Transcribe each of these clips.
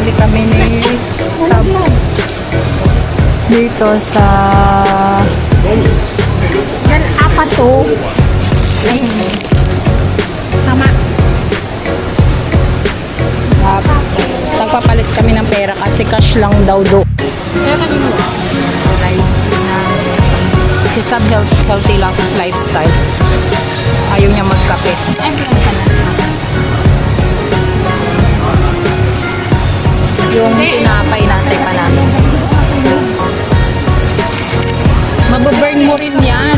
Namili kami ni Sab dito sa Yan, apat to. Tama. nagpapalit kami ng pera kasi cash lang daw do. Kaya kanino? Si Sab healthy lifestyle. Ayaw niya magkape. Everyone ka na. Yung tinapay natin pa namin. Mababurn mo rin yan.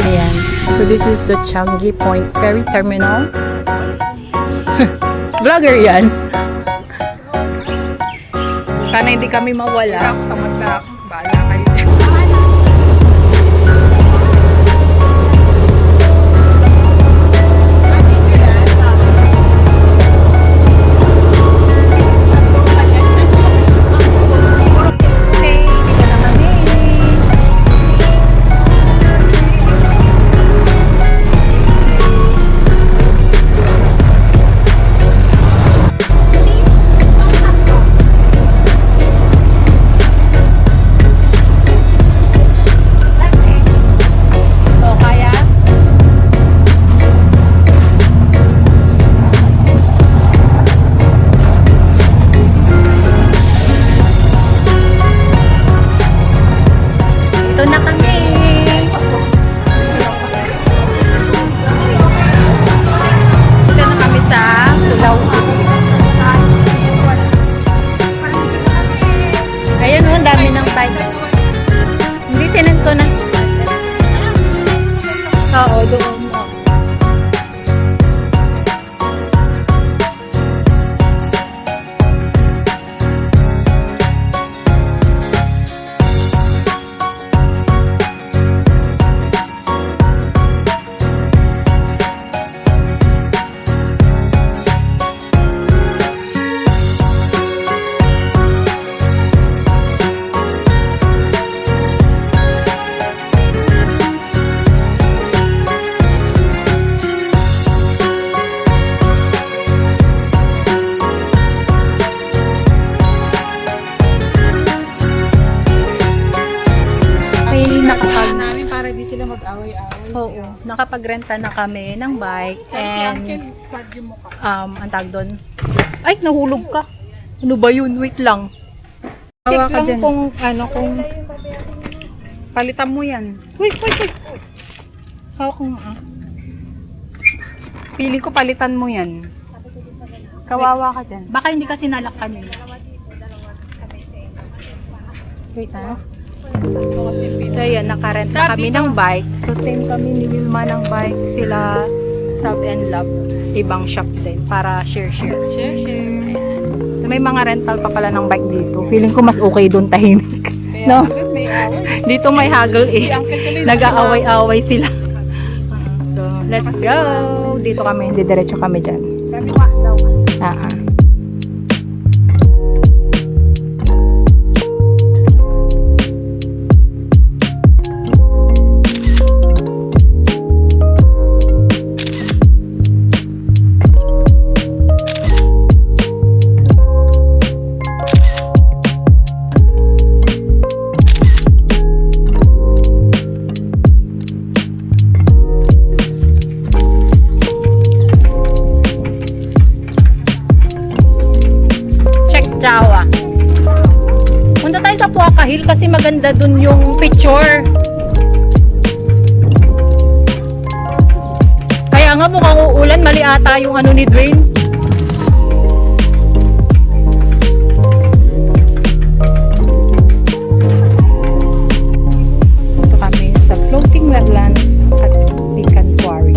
Ayan. So this is the Changi Point Ferry Terminal. Vlogger yan. Sana hindi kami mawala. Tamad na ako. Bahala kayo. Oo, doon. Oo, nakapagrenta na kami ng bike and ang tag doon. Ay, nahulog ka. Ano ba yun? Wait lang. Check lang dyan. Kung palitan mo yan. Uy. Sawa kung Piling ko palitan mo yan. Kawawa ka dyan. Baka hindi kasi nalakkan yun. Wait So yan, nakarent na kami ng bike. So same kami ni Wilma ng bike. Sila Sab and Love. Ibang shop din para share. So may mga rental pa pala ng bike dito. Feeling ko mas okay doon tahimik. No? Dito may haggle eh. Nag-aaway-aaway sila. So let's go. Dito kami, diretso kami dyan. Jawa. Punta tayo sa Puaka Hill kasi maganda dun yung picture. Kaya nga mukhang uulan, mali ata yung ano ni Dwayne. Ito kami sa floating wetlands at Pican Quarry.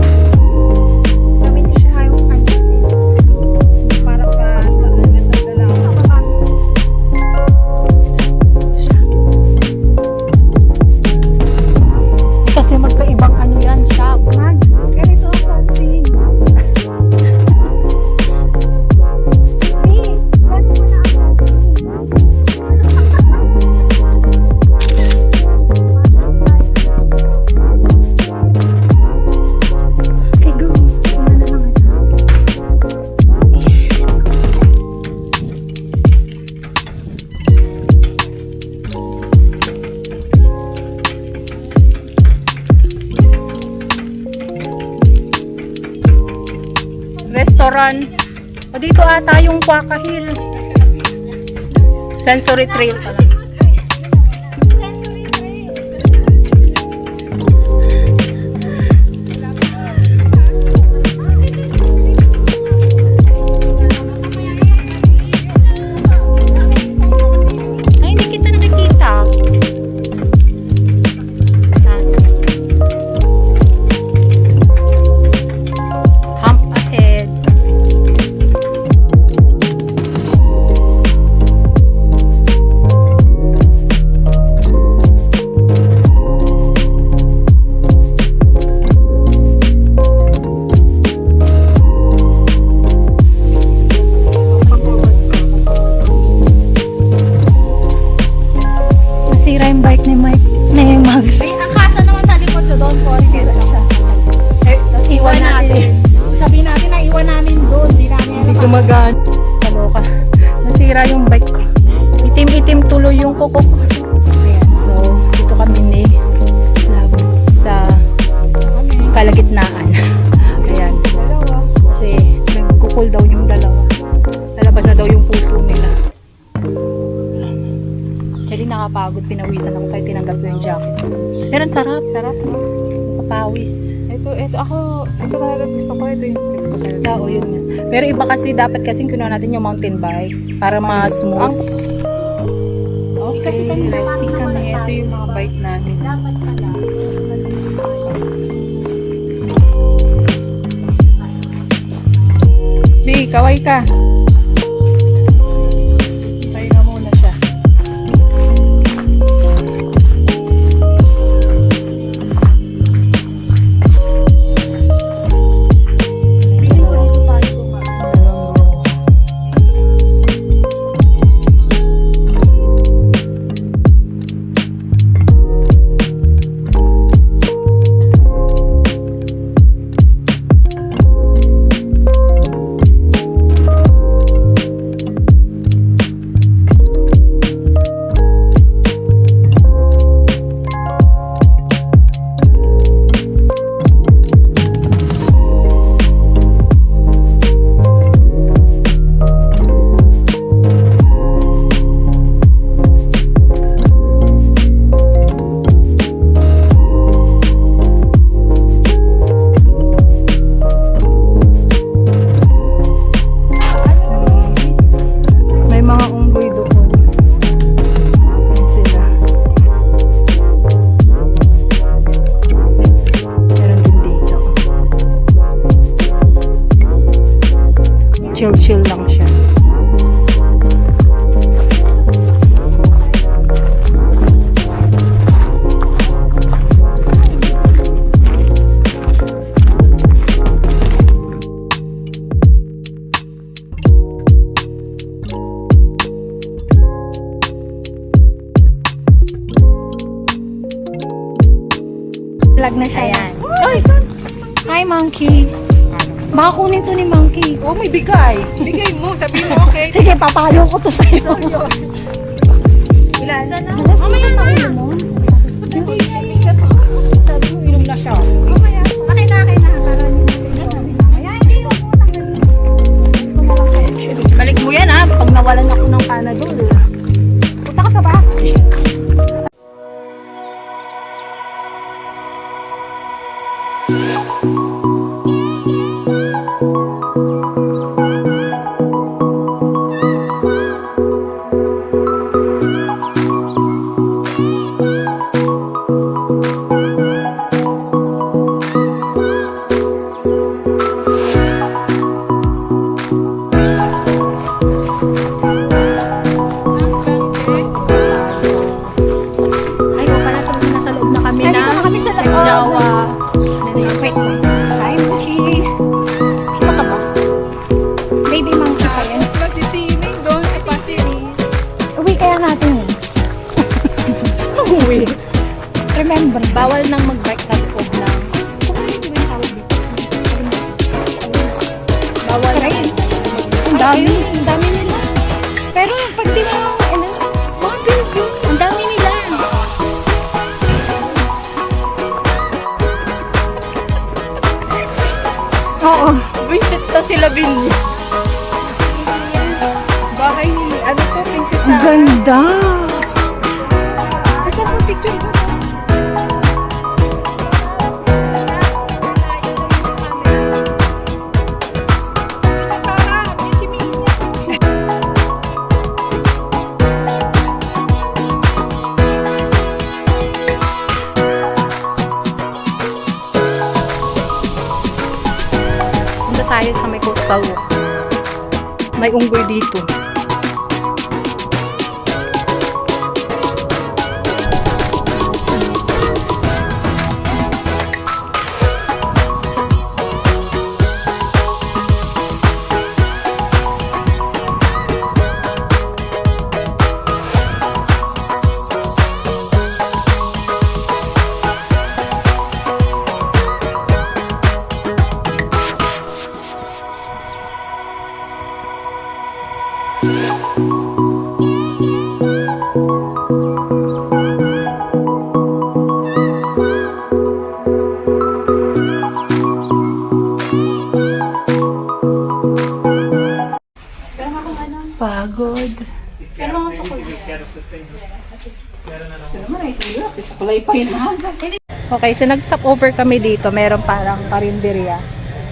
restaurant. O dito ata yung Quaka Hill. Sensory Trail pala. Ay, hindi kita nakikita. Hump ahead. Nasira yung bike ni Mike. Na yung Mags. May angkasa naman sa likod, so don't worry. Meron siya. Tapos iwan natin. Sabihin natin na iwan namin doon. Hindi namin Hindi gumagaan. Kaloka. Nasira yung bike ko. Itim-itim tuloy yung kuko ko. Ayan, so dito kami ni Lab sa kalagitnaan. Ayan. Kasi nagkukul daw yung dalawa. Lalabas na daw yung puso nila. Actually nakapagod, pinawisan ako kaya tinanggal ko yung jacket. Pero ang sarap. Sarap. Nakapawis. Ito talaga gusto ko. Ito yung Oo, yun nga. Pero iba kasi, dapat kasing kinuha natin yung mountain bike para mas smooth. Okay, resting kami. Ito yung mga bike natin. Bi, kaway ka. Pahinga muna siya. May mga unggoy doon. Ayan sila. Meron din dito. Chill-chill lang siya. Vlog na siya. Ayan. Ay! Hi, Monkey. Baka kunin to ni Monkey. Oh, may bigay. Bigay mo. Sabihin mo, okay. Sige, papalo ko to sa'yo. Ilan? Sana? Mamaya na tayo mo. Sabi mo, inom na siya. Mamaya. Akin na. Balik mo yan ha, pag nawalan ako ng Panadol. Punta ka sa bahay. Oo. Visit na sila Binny. Bahay ni, ano to, Princess Sarah. Ganda. Ito po picture ko. Princess Sarah, yung chimney. Punta tayo sa may coastal walk. May unggoy dito. Pagod. Okay, so nag-stop over kami dito. Meron parang karinderya.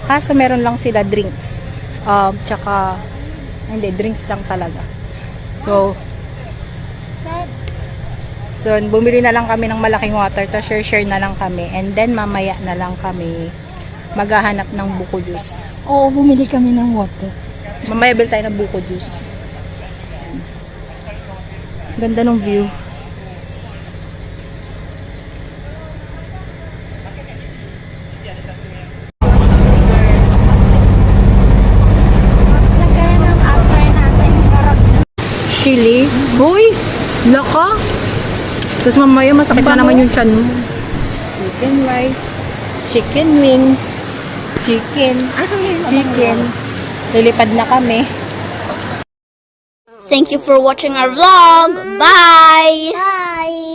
Kaso meron lang sila drinks. Tsaka, hindi, drinks lang talaga. So, bumili na lang kami ng malaking water. Tapos share na lang kami. And then, mamaya na lang kami maghahanap ng buko juice. Oo, bumili kami ng water. Mamaya bil tayo ng buko juice. Ganda ng view. Lagay ng after natin. Chili. Boy! Laka! Tapos mamaya masakit na naman yung tiyan mo. Chicken rice. Chicken wings. Chicken. Chicken. Lilipad na kami. Thank you for watching our vlog. Bye! Bye!